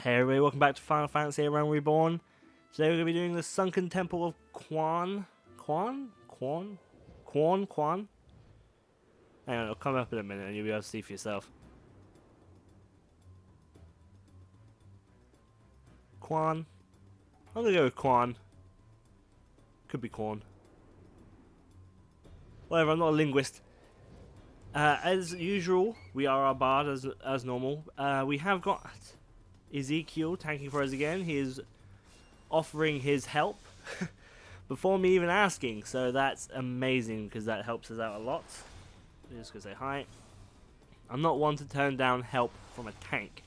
Hey everybody, welcome back to Final Fantasy Around Reborn. Today we're going to be doing the Sunken Temple of Quan. Hang on, it'll come up in a minute and you'll be able to see for yourself. Quan. I'm going to go with Quan. Could be Quan. Whatever, I'm not a linguist. As usual, we are our bard as normal. We have got Ezekiel tanking for us again. He is offering his help before me even asking, so that's amazing because that helps us out a lot. I'm just gonna say hi. I'm not one to turn down help from a tank.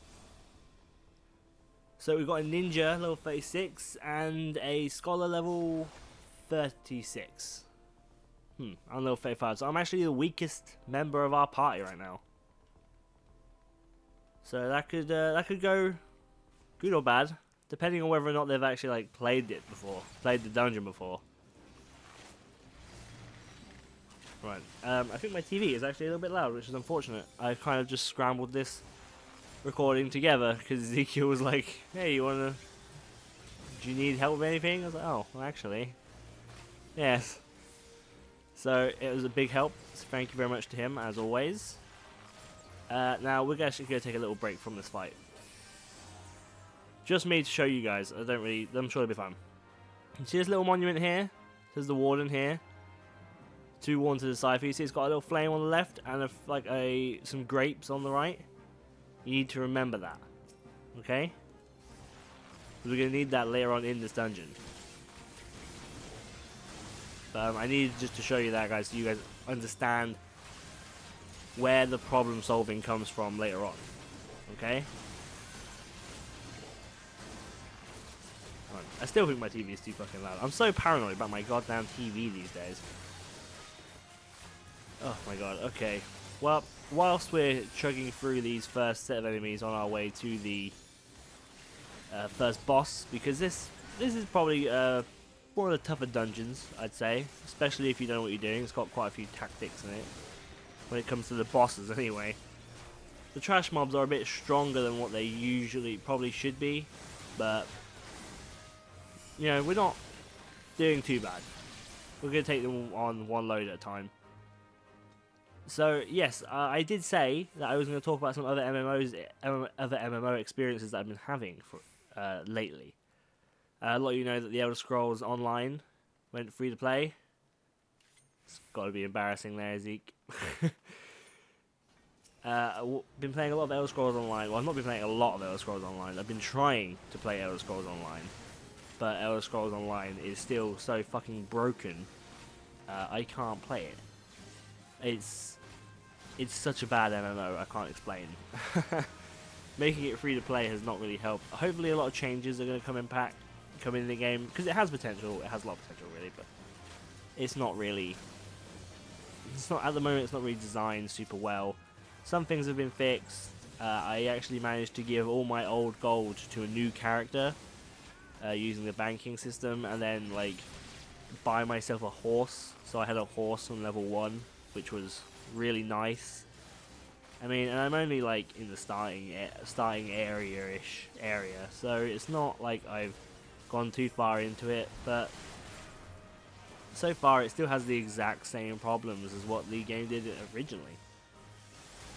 So we've got a ninja level 36 and a scholar level 36. I'm level 35, so I'm actually the weakest member of our party right now. So that could go good or bad, depending on whether or not they've actually like played the dungeon before. Right, I think my TV is actually a little bit loud, which is unfortunate. I kind of just scrambled this recording together because Ezekiel was like, "Hey, do you need help with anything?" I was like, "Oh, well, actually, yes." So it was a big help. So thank you very much to him as always. Now we're actually going to take a little break from this fight. Just me to show you guys. I'm sure it'll be fun. You see this little monument here? There's the warden here. Two wardens to the side. You see it's got a little flame on the left and some grapes on the right. You need to remember that. Okay? We're going to need that later on in this dungeon. I needed just to show you that, guys, so you guys understand where the problem solving comes from later on. Okay? I still think my TV is too fucking loud. I'm so paranoid about my goddamn TV these days. Oh my god, okay. Well, whilst we're chugging through these first set of enemies on our way to the first boss, because this is probably one of the tougher dungeons, I'd say, especially if you don't know what you're doing. It's got quite a few tactics in it when it comes to the bosses anyway. The trash mobs are a bit stronger than what they usually probably should be, but you know, we're not doing too bad. We're going to take them on one load at a time. So yes, I did say that I was going to talk about some other MMO experiences that I've been having for lately. A lot of you know that the Elder Scrolls Online went free to play. It's got to be embarrassing there, Zeke. I've been playing a lot of Elder Scrolls Online. Well, I've not been playing a lot of Elder Scrolls Online. I've been trying to play Elder Scrolls Online. But Elder Scrolls Online is still so fucking broken. I can't play it. It's such a bad MMO, I can't explain. Making it free to play has not really helped. Hopefully a lot of changes are going to come in the game, because it has potential. It has a lot of potential, really, but it's not really. It's not at the moment. It's not really designed super well. Some things have been fixed. I actually managed to give all my old gold to a new character using the banking system, and then like buy myself a horse. So I had a horse on level 1, which was really nice. I mean, and I'm only like in the starting area, so it's not like I've gone too far into it, but so far it still has the exact same problems as what the game did originally.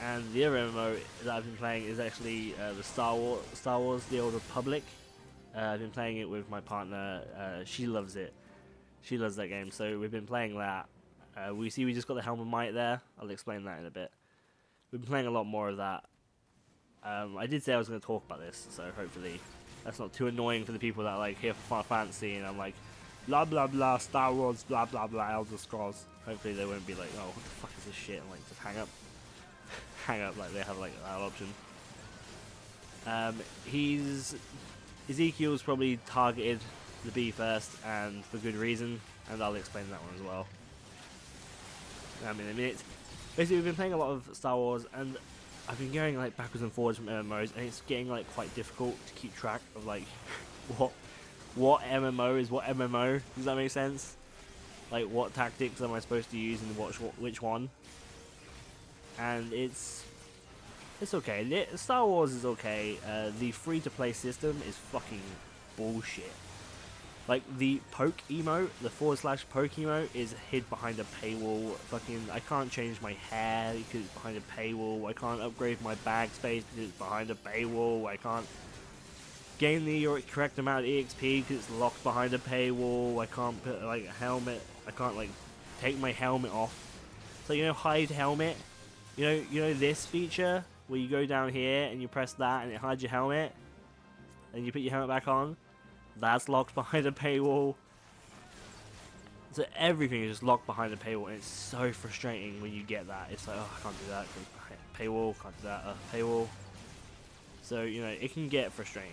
And the other MMO that I've been playing is actually the Star Wars: The Old Republic. I've been playing it with my partner. She loves it. She loves that game, so we've been playing that. We just got the Helm of Might there. I'll explain that in a bit. We've been playing a lot more of that. I did say I was going to talk about this, so hopefully that's not too annoying for the people that are like here for Final Fantasy and I'm like blah blah blah Star Wars blah blah blah Elder Scrolls. Hopefully they won't be like, oh, what the fuck is this shit, and like just hang up like they have like that option. Ezekiel's probably targeted the B first, and for good reason, and I'll explain that one as well in a minute. Basically, we've been playing a lot of Star Wars, and I've been going like backwards and forwards from MMOs, and it's getting like quite difficult to keep track of like what MMO is what MMO. Does that make sense? Like, what tactics am I supposed to use and which one? And it's It's okay. Star Wars is okay. The free-to-play system is fucking bullshit. Like, the poke emote, the / poke emote is hid behind a paywall. Fucking, I can't change my hair because it's behind a paywall. I can't upgrade my bag space because it's behind a paywall. I can't gain the correct amount of EXP because it's locked behind a paywall. I can't put, like, a helmet. I can't, like, take my helmet off. So, you know, hide helmet? You know this feature? Where you go down here and you press that and it hides your helmet? And you put your helmet back on? That's locked behind a paywall. So everything is just locked behind a paywall, and it's so frustrating when you get that. It's like, oh, I can't do that. Paywall, can't do that. Paywall. So, you know, it can get frustrating.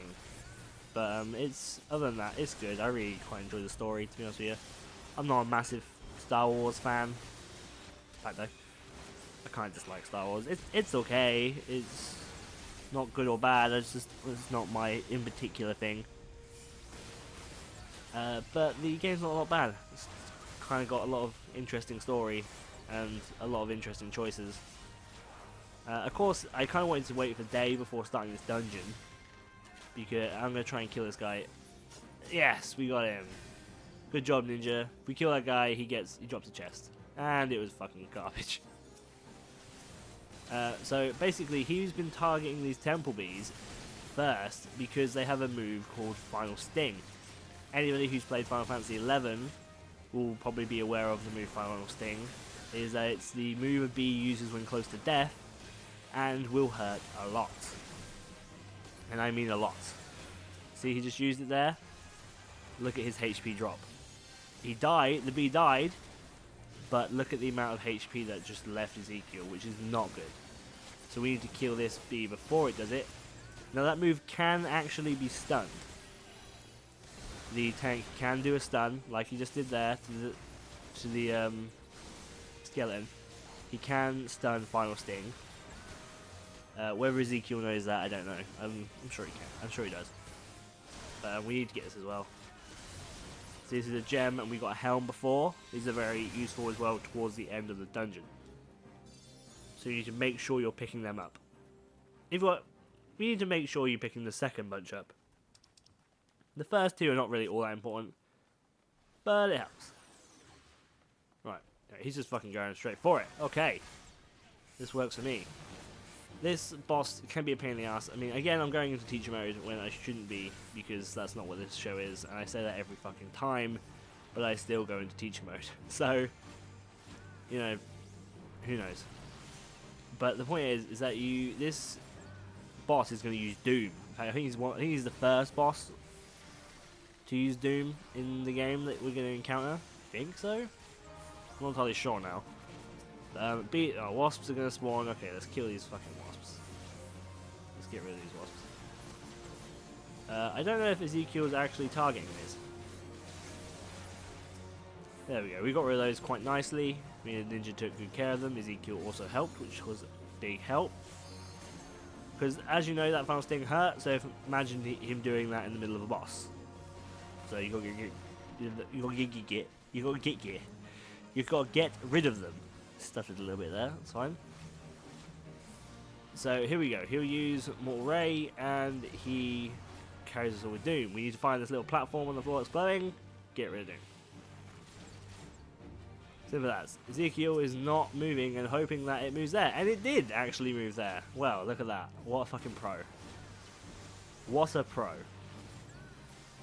But it's, other than that, it's good. I really quite enjoy the story, to be honest with you. I'm not a massive Star Wars fan. In fact, though, I kind of dislike Star Wars. It's okay. It's not good or bad. It's not my in particular thing. But the game's not a lot bad. It's kind of got a lot of interesting story and a lot of interesting choices. Of course, I kind of wanted to wait for day before starting this dungeon, because I'm going to try and kill this guy. Yes, we got him. Good job, Ninja. If we kill that guy, he drops a chest. And it was fucking garbage. So basically, he's been targeting these temple bees first because they have a move called Final Sting. Anybody who's played Final Fantasy XI will probably be aware of the move Final Sting. Is that it's the move a bee uses when close to death and will hurt a lot. And I mean a lot. See, he just used it there. Look at his HP drop. He died, the bee died, but look at the amount of HP that just left Ezekiel, which is not good. So we need to kill this bee before it does it. Now that move can actually be stunned. The tank can do a stun, like he just did there to the skeleton. He can stun Final Sting. Whether Ezekiel knows that, I don't know. I'm sure he can. I'm sure he does. But we need to get this as well. So this is a gem, and we got a helm before. These are very useful as well towards the end of the dungeon. So you need to make sure you're picking them up. We need to make sure you're picking the second bunch up. The first two are not really all that important, but it helps. Right, he's just fucking going straight for it. Okay, this works for me. This boss can be a pain in the ass. I mean, again, I'm going into teacher mode when I shouldn't be, because that's not what this show is, and I say that every fucking time, but I still go into teacher mode. So, you know, who knows? But the point is that this boss is going to use Doom. I think he's the first boss to use Doom in the game that we're going to encounter. I think so. I'm not entirely sure now. Wasps are going to spawn. Okay, let's kill these fucking wasps. Let's get rid of these wasps. I don't know if Ezekiel is actually targeting this. There we go. We got rid of those quite nicely. Me and Ninja took good care of them. Ezekiel also helped, which was a big help. Because, as you know, that Final Sting hurt, so imagine him doing that in the middle of a boss. So you got to get rid of them. Stuttered a little bit there, that's fine. So here we go. He'll use Mortal Ray, and he carries us all with Doom. We need to find this little platform on the floor that's glowing. Get rid of Doom. Simple as. Ezekiel is not moving and hoping that it moves there, and it did actually move there. Well, look at that. What a fucking pro. What a pro.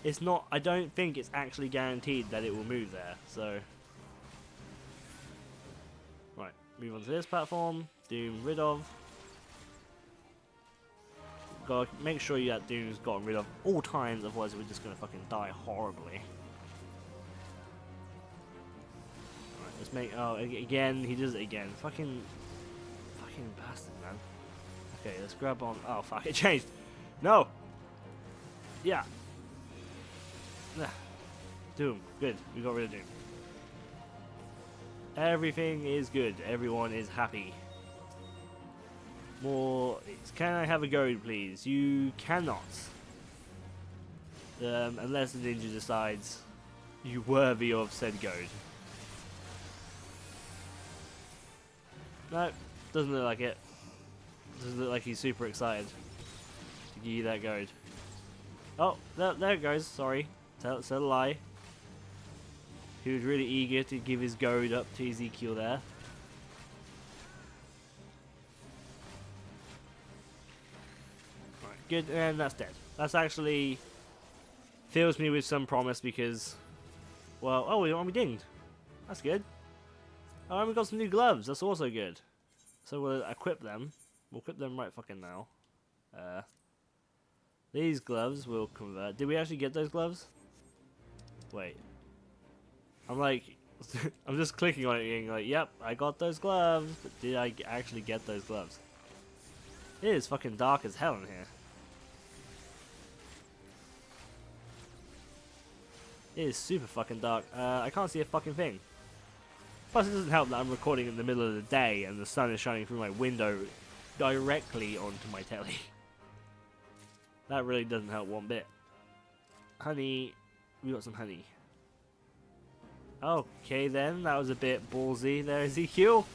It's not, I don't think it's actually guaranteed that it will move there, so. Right, move on to this platform. Doom rid of. Gotta make sure that Doom's gotten rid of all times, otherwise we're just gonna fucking die horribly. Right, let's make, oh, again, he does it again. Fucking bastard, man. Okay, let's grab on, oh fuck, it changed. No! Yeah. Doom, good, we got rid of Doom. Everything is good, everyone is happy. More, can I have a goad please? You cannot. Unless the ninja decides you're worthy of said goad. No, doesn't look like it. Doesn't look like he's super excited to give you that goad. Oh, there it goes. Sorry. That's a lie. He was really eager to give his goad up to Ezekiel there. Right, good, and that's dead. That's actually fills me with some promise because, well, oh, we want to be dinged. That's good. Oh, and we got some new gloves. That's also good. So we'll equip them. We'll equip them right fucking now. These gloves will convert. Did we actually get those gloves? Wait. I'm like, I'm just clicking on it being like, yep, I got those gloves. But did I actually get those gloves? It is fucking dark as hell in here. It is super fucking dark. I can't see a fucking thing. Plus, it doesn't help that I'm recording in the middle of the day and the sun is shining through my window directly onto my telly. That really doesn't help one bit. Honey, we got some honey. Okay then, that was a bit ballsy there, Ezekiel.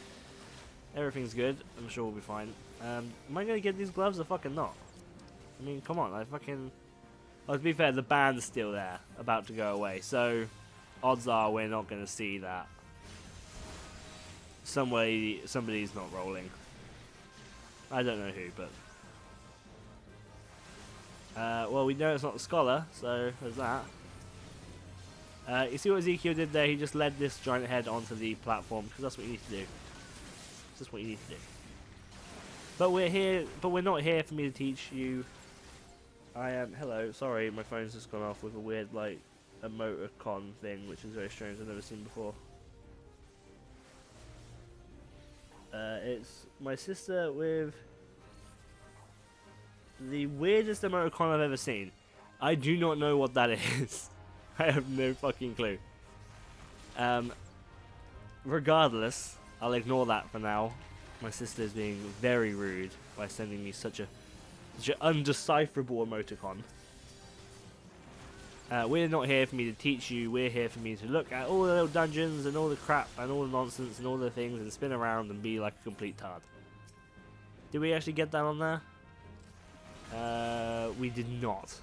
Everything's good. I'm sure we'll be fine. Am I gonna get these gloves or fucking not? I mean, come on, I fucking... Oh, to be fair, the band's still there, about to go away, so odds are we're not gonna see that. Somebody's not rolling. I don't know who, but... well, we know it's not the scholar, so there's that. You see what Ezekiel did there? He just led this giant head onto the platform, because that's what you need to do. That's just what you need to do. But we're here, but we're not here for me to teach you. I am, hello, sorry, my phone's just gone off with a weird, like, emoticon thing, which is very strange, I've never seen before. It's my sister with the weirdest emoticon I've ever seen. I do not know what that is. I have no fucking clue. Regardless, I'll ignore that for now. My sister is being very rude by sending me such an undecipherable emoticon. We're not here for me to teach you, we're here for me to look at all the little dungeons and all the crap and all the nonsense and all the things and spin around and be like a complete tard. Did we actually get that on there? We did not.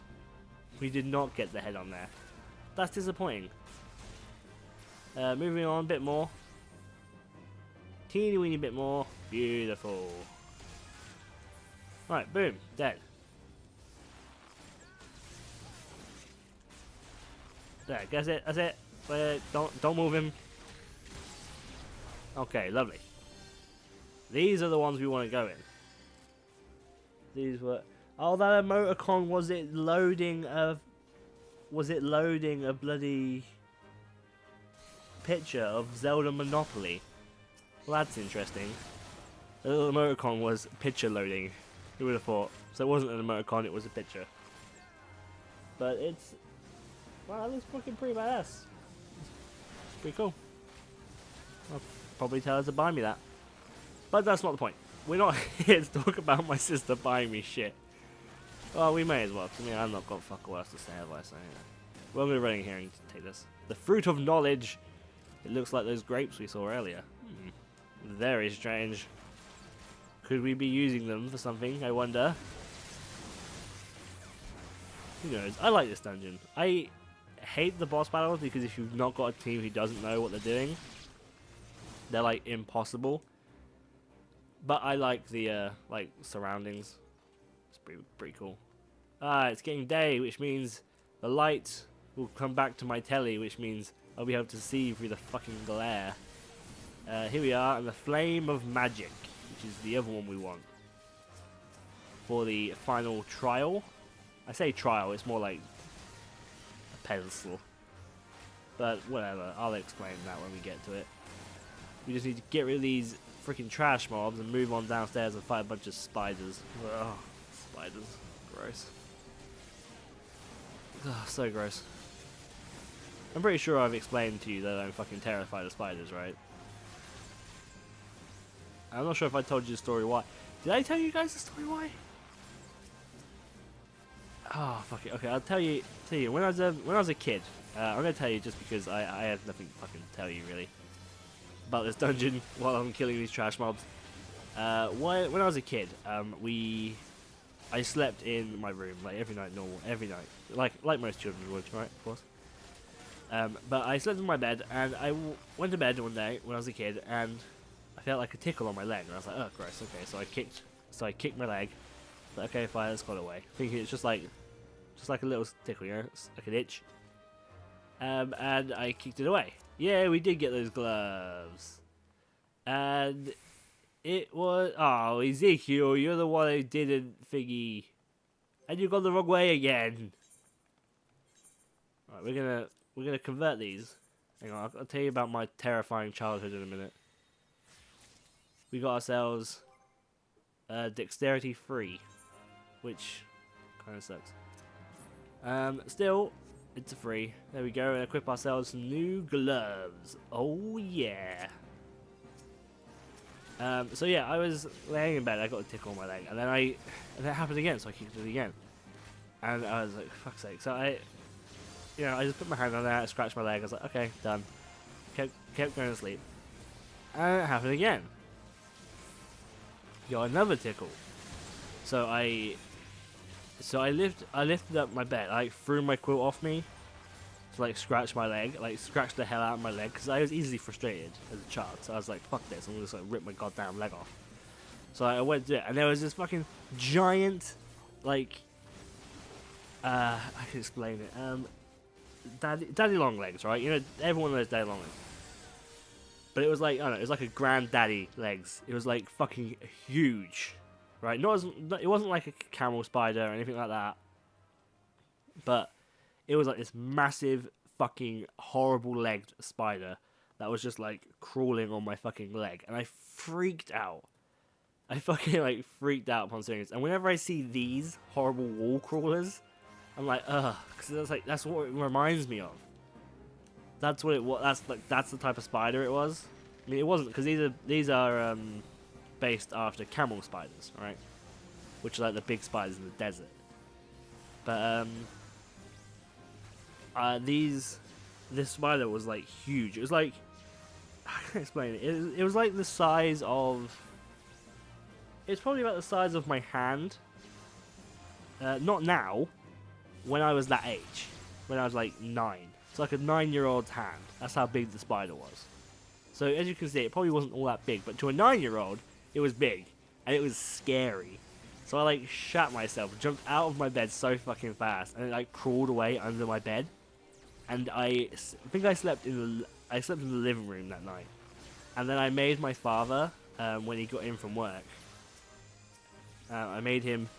We did not get the head on there. That's disappointing. Moving on a bit more. Teeny weeny bit more. Beautiful. Right, boom, dead. There, that's it, that's it. Don't move him. Okay, lovely. These are the ones we want to go in. These were... Oh, that emoticon, was it loading a bloody picture of Zelda Monopoly? Well, that's interesting. The little emoticon was picture loading. Who would have thought? So it wasn't an emoticon, it was a picture. But it's... Wow, that looks fucking pretty badass. It's pretty cool. I'll probably tell her to buy me that. But that's not the point. We're not here to talk about my sister buying me shit. Well, we may as well. I mean, I've not got fuck all else to say, have I? So, yeah. Well, I'm going to run in here and take this. The fruit of knowledge. It looks like those grapes we saw earlier. Very strange. Could we be using them for something, I wonder? Who knows? I like this dungeon. I hate the boss battles because if you've not got a team who doesn't know what they're doing, they're like impossible. But I like the like surroundings. It's pretty cool. Ah, it's getting day, which means the light will come back to my telly, which means I'll be able to see through the fucking glare. Here we are, and the Flame of Magic, which is the other one we want for the final trial. I say trial, it's more like a pedestal. But whatever, I'll explain that when we get to it. We just need to get rid of these freaking trash mobs and move on downstairs and fight a bunch of spiders. Ugh, spiders. Gross. Ugh, so gross. I'm pretty sure I've explained to you that I'm fucking terrified of spiders, right? I'm not sure if I told you the story why. Did I tell you guys the story why? Oh, fuck it. Okay, I'll tell you. When I was a kid, I'm gonna tell you just because I have nothing to fucking tell you really about this dungeon while I'm killing these trash mobs. When I was a kid, I slept in my room like every night, every night, like most children would, right? Of course. But I slept in my bed, and I went to bed one day when I was a kid, and I felt like a tickle on my leg, and I was like, oh, gross. Okay, so I kicked my leg. Like, okay, fine, it's gone away. Thinking it's just like a little tickle, you know, it's like an itch. And I kicked it away. Yeah, we did get those gloves, and it was Ezekiel, you're the one who didn't thingy, and you got the wrong way again. Alright, we're gonna convert these. Hang on, I'll tell you about my terrifying childhood in a minute. We got ourselves dexterity 3, which kind of sucks. Still, it's a 3. There we go, and equip ourselves some new gloves. Oh yeah. So yeah, I was laying in bed. I got a tickle on my leg, and then it happened again. So I kicked it again, and I was like, "Fuck's sake!" So I just put my hand on there, I scratched my leg. I was like, "Okay, done." Kept going to sleep, and it happened again. Got another tickle. So I lifted up my bed. I threw my quilt off me to like scratch my leg, like scratch the hell out of my leg, because I was easily frustrated as a child. So I was like, "Fuck this! I'm gonna just like rip my goddamn leg off." So I went to it, and there was this fucking giant, like, I can explain it. Daddy long legs, right? You know, everyone knows daddy long legs. But it was like, I don't know, it was like a granddaddy legs. It was like fucking huge, right? It wasn't like a camel spider or anything like that. But it was like this massive fucking horrible legged spider that was just like crawling on my fucking leg, and I freaked out. I fucking like freaked out upon seeing this. And whenever I see these horrible wall crawlers, I'm like, ugh, because that's what it reminds me of. That's what it was. That's the type of spider it was. I mean, it wasn't, because these are based after camel spiders, right? Which are like the big spiders in the desert. But this spider was like huge. It was like, I can't explain it. It was like the size of. It's probably about the size of my hand. Not now. When I was that age, when I was like 9. It's like a 9-year-old's hand. That's how big the spider was. So as you can see, it probably wasn't all that big, but to a 9-year-old, it was big, and it was scary. So I like shat myself, jumped out of my bed so fucking fast, and it like crawled away under my bed. And I think I slept in the living room that night. And then I made my father, when he got in from work, I made him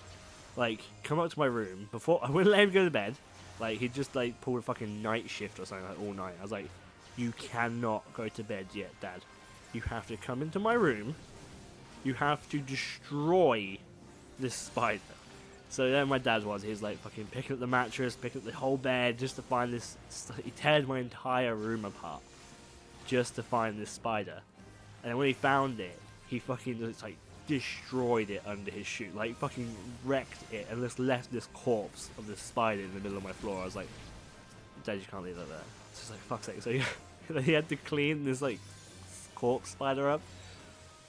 like come up to my room before I wouldn't let him go to bed. Like he'd just like pull a fucking night shift or something like all night. I was like, "You cannot go to bed yet, Dad. You have to come into my room. You have to destroy this spider." So then my dad he's like fucking picking up the mattress, picking up the whole bed just to find this. He teared my entire room apart just to find this spider. And then when he found it, he fucking just like destroyed it under his shoe, like fucking wrecked it, and just left this corpse of this spider in the middle of my floor. I was like, "Dad, you can't leave that there." It's just like, fuck's sake. So he had to clean this like corpse spider up,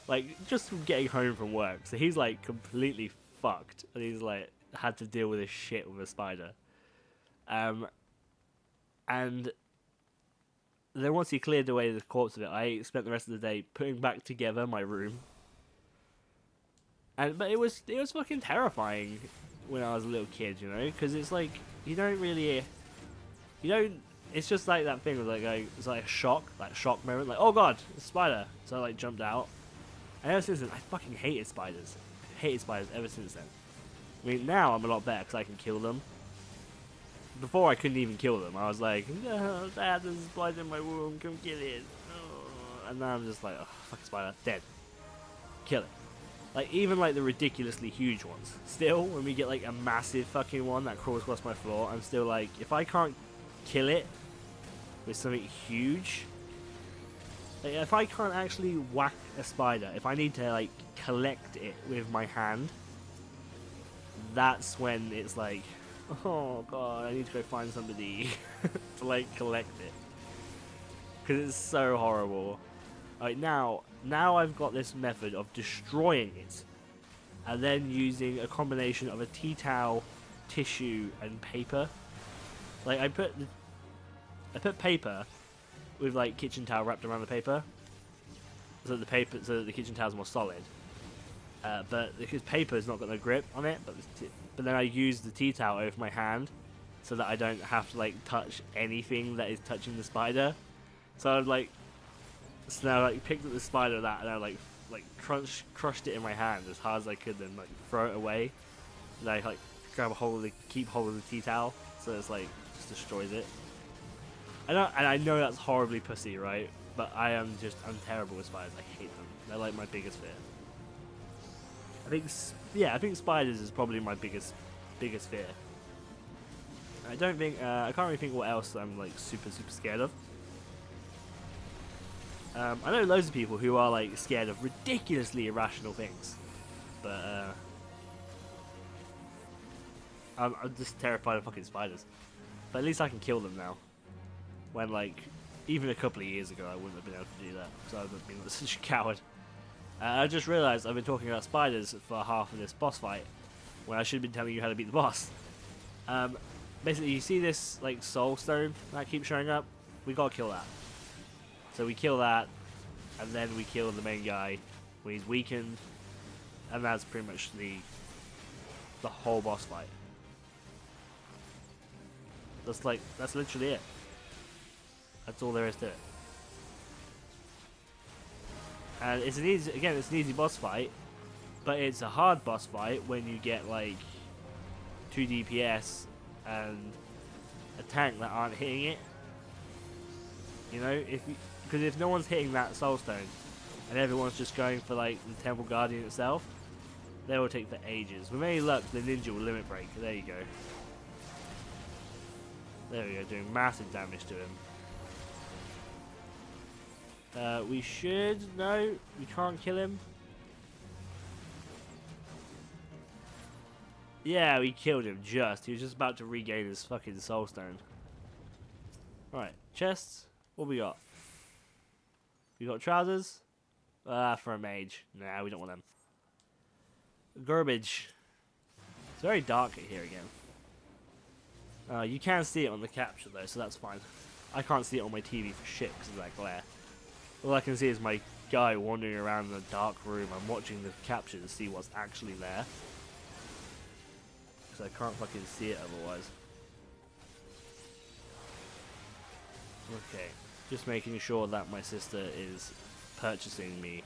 like just from getting home from work. So he's like completely fucked, and he's like had to deal with this shit with a spider. And then once he cleared away the corpse of it, I spent the rest of the day putting back together my room. But it was fucking terrifying when I was a little kid, you know, because it's like you don't. It's just like that thing with like it's like a shock moment, like, oh god, it's a spider. So I like jumped out, and ever since then I fucking hated spiders. I've hated spiders ever since then. I mean, now I'm a lot better because I can kill them. Before I couldn't even kill them. I was like, "No, Dad, there's a spider in my womb. Come kill it." Oh. And now I'm just like, "Oh, fuck, spider, dead. Kill it." Like, even, like, the ridiculously huge ones. Still, when we get, like, a massive fucking one that crawls across my floor, I'm still like, if I can't kill it with something huge, like, if I can't actually whack a spider, if I need to, like, collect it with my hand, that's when it's like, oh, God, I need to go find somebody to, like, collect it. Because it's so horrible. Like, now, now I've got this method of destroying it, and then using a combination of a tea towel, tissue, and paper. Like I put paper with like kitchen towel wrapped around the paper, so that the kitchen towel is more solid. But because paper has not got no grip on it, but then I use the tea towel over my hand, so that I don't have to like touch anything that is touching the spider. So I've like, so now I like picked up the spider of that, and I like crushed it in my hand as hard as I could, then like throw it away. And I like keep hold of the tea towel, so it's like just destroys it. And I know that's horribly pussy, right? But I'm terrible with spiders. I hate them. They're like my biggest fear. I think spiders is probably my biggest fear. I can't really think what else I'm like super scared of. I know loads of people who are like scared of ridiculously irrational things, but I'm just terrified of fucking spiders. But at least I can kill them now. When like even a couple of years ago I wouldn't have been able to do that, because I would have been such a coward. I just realised I've been talking about spiders for half of this boss fight, when I should have been telling you how to beat the boss. Basically, you see this like soul stone that keeps showing up? We gotta kill that. So we kill that, and then we kill the main guy when he's weakened, and that's pretty much the whole boss fight. That's literally it. That's all there is to it. And it's an easy boss fight, but it's a hard boss fight when you get like 2 DPS and a tank that aren't hitting it. You know, because if no one's hitting that soul stone and everyone's just going for like the Temple Guardian itself, they will take for ages. With any luck, the ninja will limit break. There you go. There we go, doing massive damage to him. No, we can't kill him. Yeah, we killed him he was just about to regain his fucking soul stone. Alright, chests, what we got? We got trousers? For a mage. Nah, we don't want them. Garbage. It's very dark here again. You can see it on the capture though, so that's fine. I can't see it on my TV for shit because of that glare. All I can see is my guy wandering around in a dark room. I'm watching the capture to see what's actually there, because I can't fucking see it otherwise. Okay, just making sure that my sister is purchasing me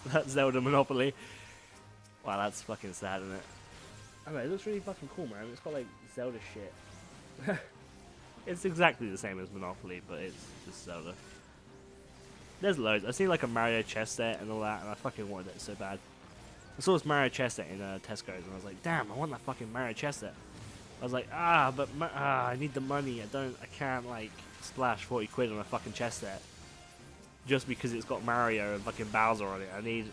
that Zelda Monopoly. Wow, that's fucking sad, isn't it? I mean, it looks really fucking cool, man. It's got like Zelda shit. It's exactly the same as Monopoly, but it's just Zelda. There's loads. I've seen like a Mario chess set and all that, and I fucking wanted it so bad. I saw this Mario chess set in Tesco's, and I was like, damn, I want that fucking Mario chess set. I was like, but I need the money. I can't like splash 40 quid on a fucking chess set just because it's got Mario and fucking Bowser on it. I need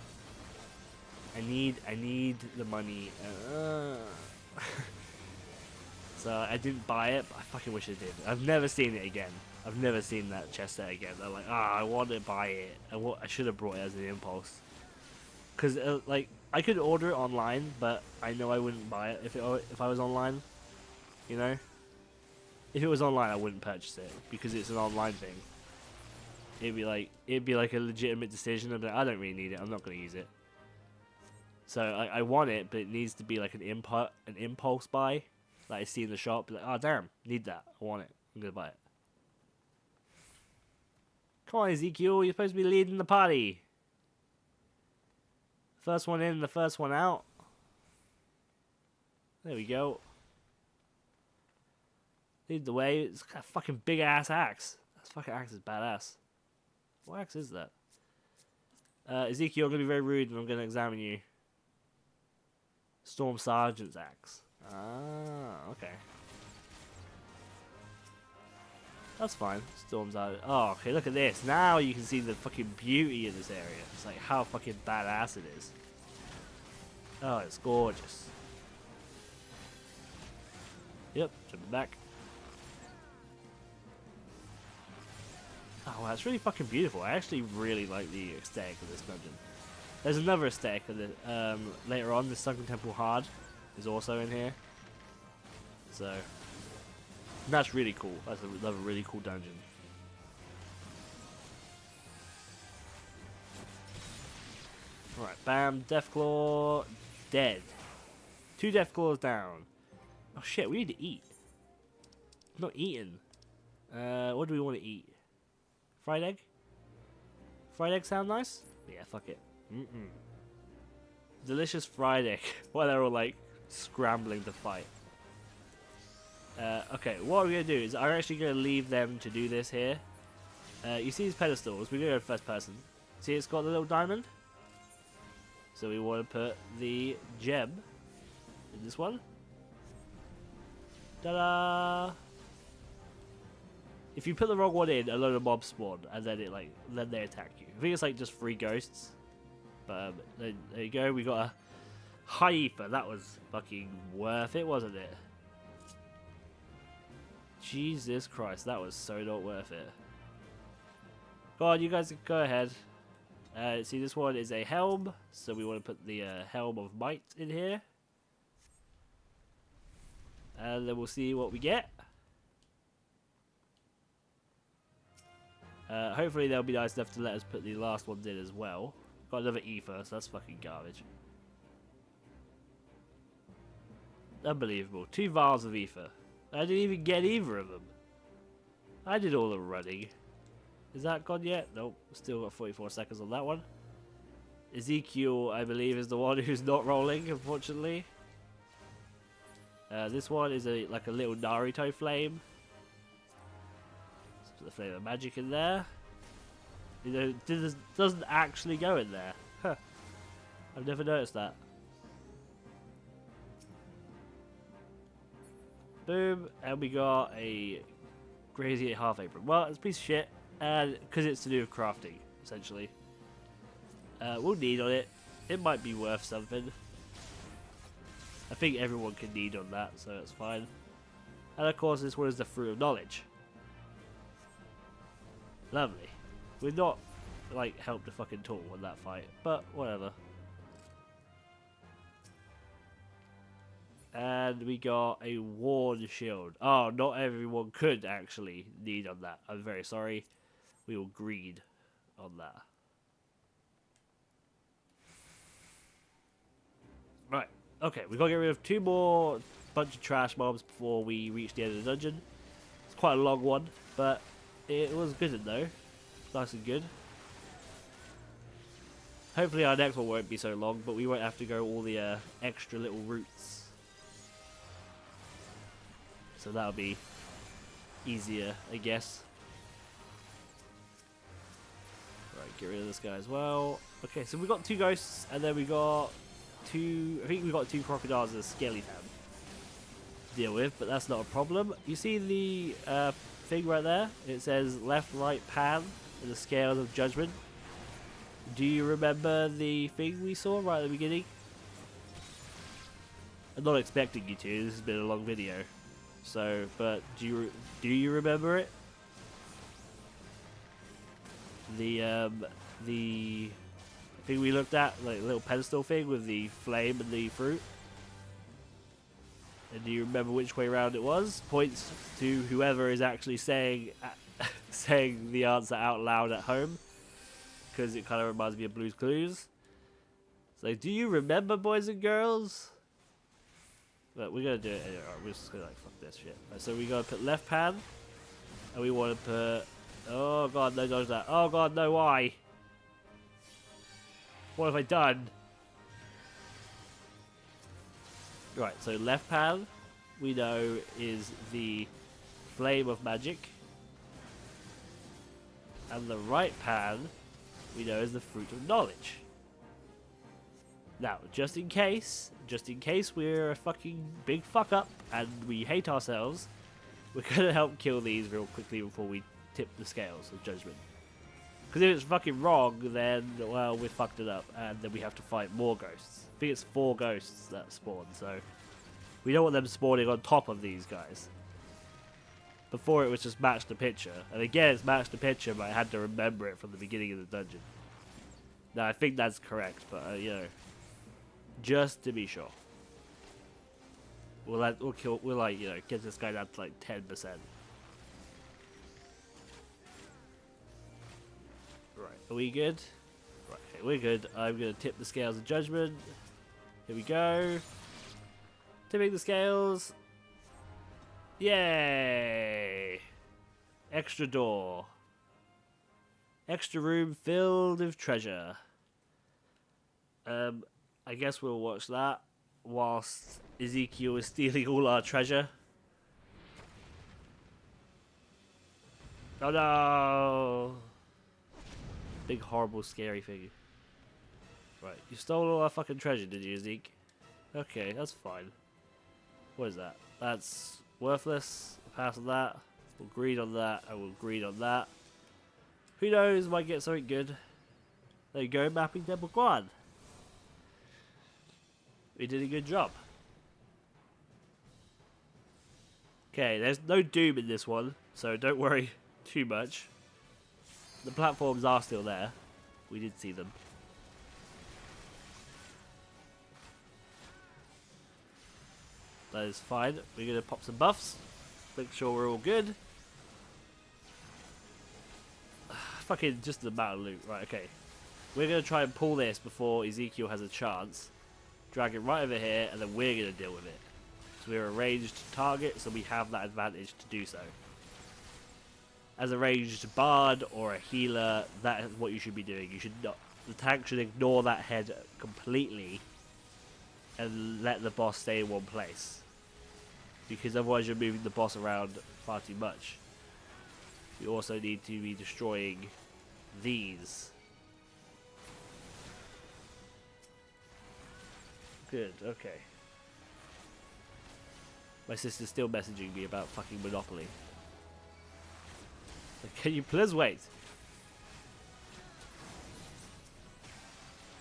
the money. So I didn't buy it, but I fucking wish I did. I've never seen it again. I've never seen that chess set again. I'm like, I want to buy it. I should have brought it as an impulse. Because like I could order it online, but I know I wouldn't buy it if I was online. You know, if it was online, I wouldn't purchase it because it's an online thing. It'd be like a legitimate decision. I'd be like, I don't really need it. I'm not going to use it. So I want it, but it needs to be like an impulse buy that I see in the shop. Be like, oh damn, need that. I want it. I'm gonna buy it. Come on, Ezekiel, you're supposed to be leading the party. First one in, the first one out. There we go. Lead the way. It's got a fucking big ass axe. That fucking axe is badass. What axe is that? Ezekiel, I'm gonna be very rude and I'm gonna examine you. Storm Sergeant's axe. Ah, okay. That's fine. Storm's out. Oh, okay, look at this. Now you can see the fucking beauty of this area. It's like how fucking badass it is. Oh, it's gorgeous. Yep, jumping back. Oh, wow, it's really fucking beautiful. I actually really like the aesthetic of this dungeon. There's another aesthetic of it later on. The Sunken Temple Hard is also in here. So, that's really cool. That's another really cool dungeon. Alright, bam, Deathclaw, dead. 2 Deathclaws down. Oh shit, we need to eat. I'm not eating. What do we want to eat? Fried egg? Fried egg sound nice? Yeah, fuck it. Delicious fried egg. While they're all like scrambling to fight. Okay, what we're going to do is I'm actually going to leave them to do this here. You see these pedestals? We're going to go first person. See it's got the little diamond? So we want to put the gem in this one. Ta-da! If you put the wrong one in, a load of mobs spawn, and then then they attack you. I think it's like just 3 ghosts. But there you go. We got a hyper. That was fucking worth it, wasn't it? Jesus Christ, that was so not worth it. Go on, you guys go ahead. See, this one is a helm, so we want to put the helm of might in here. And then we'll see what we get. Hopefully they'll be nice enough to let us put the last ones in as well. Got another ether, so that's fucking garbage. Unbelievable. 2 vials of ether. I didn't even get either of them. I did all the running. Is that gone yet? Nope. Still got 44 seconds on that one. Ezekiel, I believe, is the one who's not rolling, unfortunately. This one is like a little Naruto flame. Let's put the flame of magic in there. You know, this doesn't actually go in there. Huh. I've never noticed that. Boom, and we got a crazy half apron. Well, it's a piece of shit, and because it's to do with crafting, essentially. We'll need on it. It might be worth something. I think everyone can need on that, so it's fine. And of course, this one is the Fruit of Knowledge. Lovely. We're not, like, helped a fucking tool on that fight, but whatever. And we got a Worn Shield. Oh, not everyone could actually need on that. I'm very sorry. We will greed on that. Right. Okay, we've got to get rid of 2 more bunch of trash mobs before we reach the end of the dungeon. It's quite a long one, but it was good though. Nice and good. Hopefully our next one won't be so long, but we won't have to go all the extra little routes. So that'll be easier, I guess. Right, get rid of this guy as well. Okay, so we got 2 ghosts, and then we got 2. I think we got 2 crocodiles and a scaly fan to deal with, but that's not a problem. You see the thing right there? It says left, right, pan in the scales of judgment. Do you remember the thing we saw right at the beginning? I'm not expecting you to. This has been a long video. So, but do you remember it? The thing we looked at, like a little pedestal thing with the flame and the fruit. And do you remember which way around it was? Points to whoever is actually saying saying the answer out loud at home, because it kind of reminds me of Blue's Clues. So, do you remember, boys and girls? But we're gonna do it anyway. We're just gonna like fuck this shit. Right, so we gotta put left pan, and we want to put. Oh god, no, dodge that. Oh god, no, why? What have I done? Right, so left pan, we know is the flame of magic, and the right pan, we know is the fruit of knowledge. Now, just in case we're a fucking big fuck up and we hate ourselves, we're gonna help kill these real quickly before we tip the scales of judgment. Because if it's fucking wrong, then, well, we fucked it up, and then we have to fight more ghosts. I think it's 4 ghosts that spawn, so we don't want them spawning on top of these guys. Before it was just match the picture. And again, it's match the picture, but I had to remember it from the beginning of the dungeon. Now, I think that's correct, but, you know, just to be sure. We'll like, you know, get this guy down to like 10%. Right, are we good? Right, okay, we're good. I'm gonna tip the scales of judgment. Here we go. Tipping the scales. Yay! Extra door. Extra room filled with treasure. I guess we'll watch that whilst Ezekiel is stealing all our treasure. Oh no! Big horrible scary thing. Right, you stole all our fucking treasure, did you, Zeke? Okay, that's fine. What is that? That's worthless. Pass on that. We'll greed on that. I will greed on that. Who knows? Might get something good. There you go, mapping Temple Quad. We did a good job. Okay, there's no doom in this one, so don't worry too much. The platforms are still there. We did see them. That is fine. We're going to pop some buffs. Make sure we're all good. Fucking just the amount of loot. Right, okay. We're going to try and pull this before Ezekiel has a chance. Drag it right over here, and then we're going to deal with it. So we're a ranged target, so we have that advantage to do so. As a ranged bard or a healer, that is what you should be doing. You should not. The tank should ignore that head completely and let the boss stay in one place. Because otherwise you're moving the boss around far too much. We also need to be destroying these. Good, okay. My sister's still messaging me about fucking Monopoly. Like, can you please wait?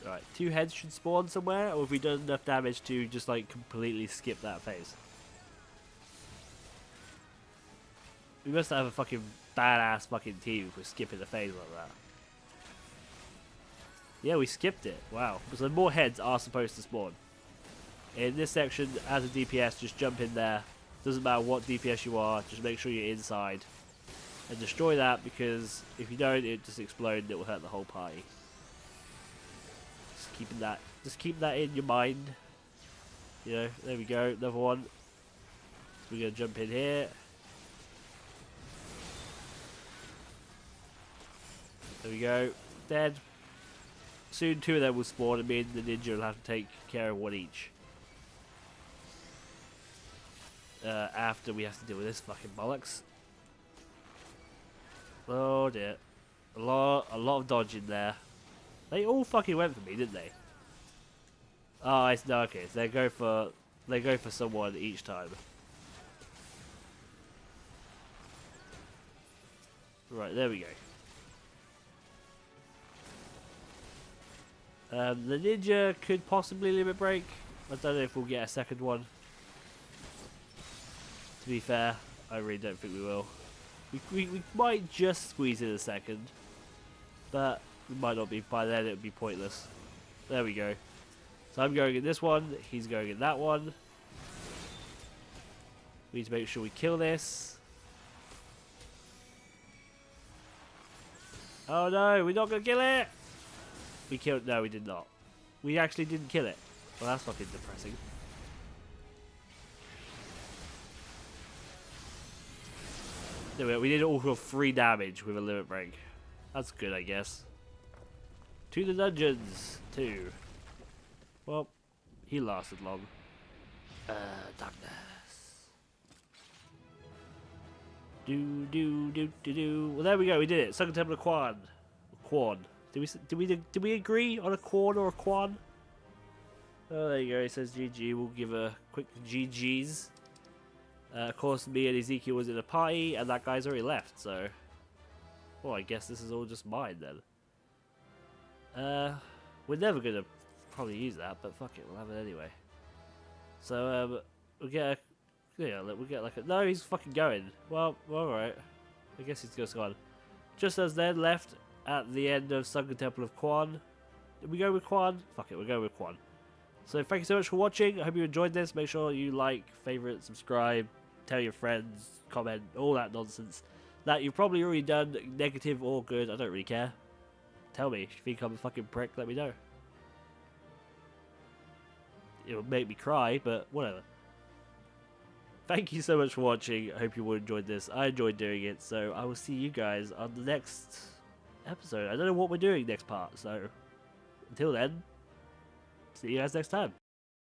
Alright, 2 heads should spawn somewhere, or have we done enough damage to just like completely skip that phase? We must have a fucking badass fucking team if we're skipping a phase like that. Yeah, we skipped it. Wow. So more heads are supposed to spawn. In this section, as a DPS, just jump in there. Doesn't matter what DPS you are, just make sure you're inside. And destroy that, because if you don't, it just explodes and it will hurt the whole party. Just keep that in your mind. You know, there we go, another one. So we're gonna jump in here. There we go, dead. Soon 2 of them will spawn, and me and the ninja will have to take care of one each. After we have to deal with this fucking bollocks. Oh dear. A lot of dodging there. They all fucking went for me, didn't they? Oh, it's no, okay. So they go for someone each time. Right, there we go. The ninja could possibly limit break. I don't know if we'll get a second one. To be fair, I really don't think we will. We might just squeeze in a second, but we might not be. By then it would be pointless. There we go. So I'm going in this one, he's going in that one. We need to make sure we kill this. Oh no, we're not going to kill it! We killed, no we did not. We actually didn't kill it. Well, that's fucking depressing. We did all 3 damage with a limit break. That's good, I guess. To the dungeons, too. Well, he lasted long. Darkness. Well, there we go. We did it. Sunken Temple of Quan. Quan. Did we agree on a Quan or a Quan? Oh, there you go. It says GG. We'll give a quick GG's. Of course, me and Ezekiel was in a party, and that guy's already left, so... Well, I guess this is all just mine, then. We're never going to probably use that, but fuck it, we'll have it anyway. So, we'll get Yeah, we get like a... No, he's fucking going. Well, alright. I guess he's just gone. Just as then left at the end of Sunken Temple of Quan. Did we go with Quan? Fuck it, we'll go with Quan. So thank you so much for watching. I hope you enjoyed this. Make sure you like, favorite, subscribe, tell your friends, comment, all that nonsense. That you've probably already done, negative or good, I don't really care. Tell me, if you think I'm a fucking prick, let me know. It'll make me cry, but whatever. Thank you so much for watching. I hope you all enjoyed this. I enjoyed doing it, so I will see you guys on the next episode. I don't know what we're doing next part, so until then, see you guys next time.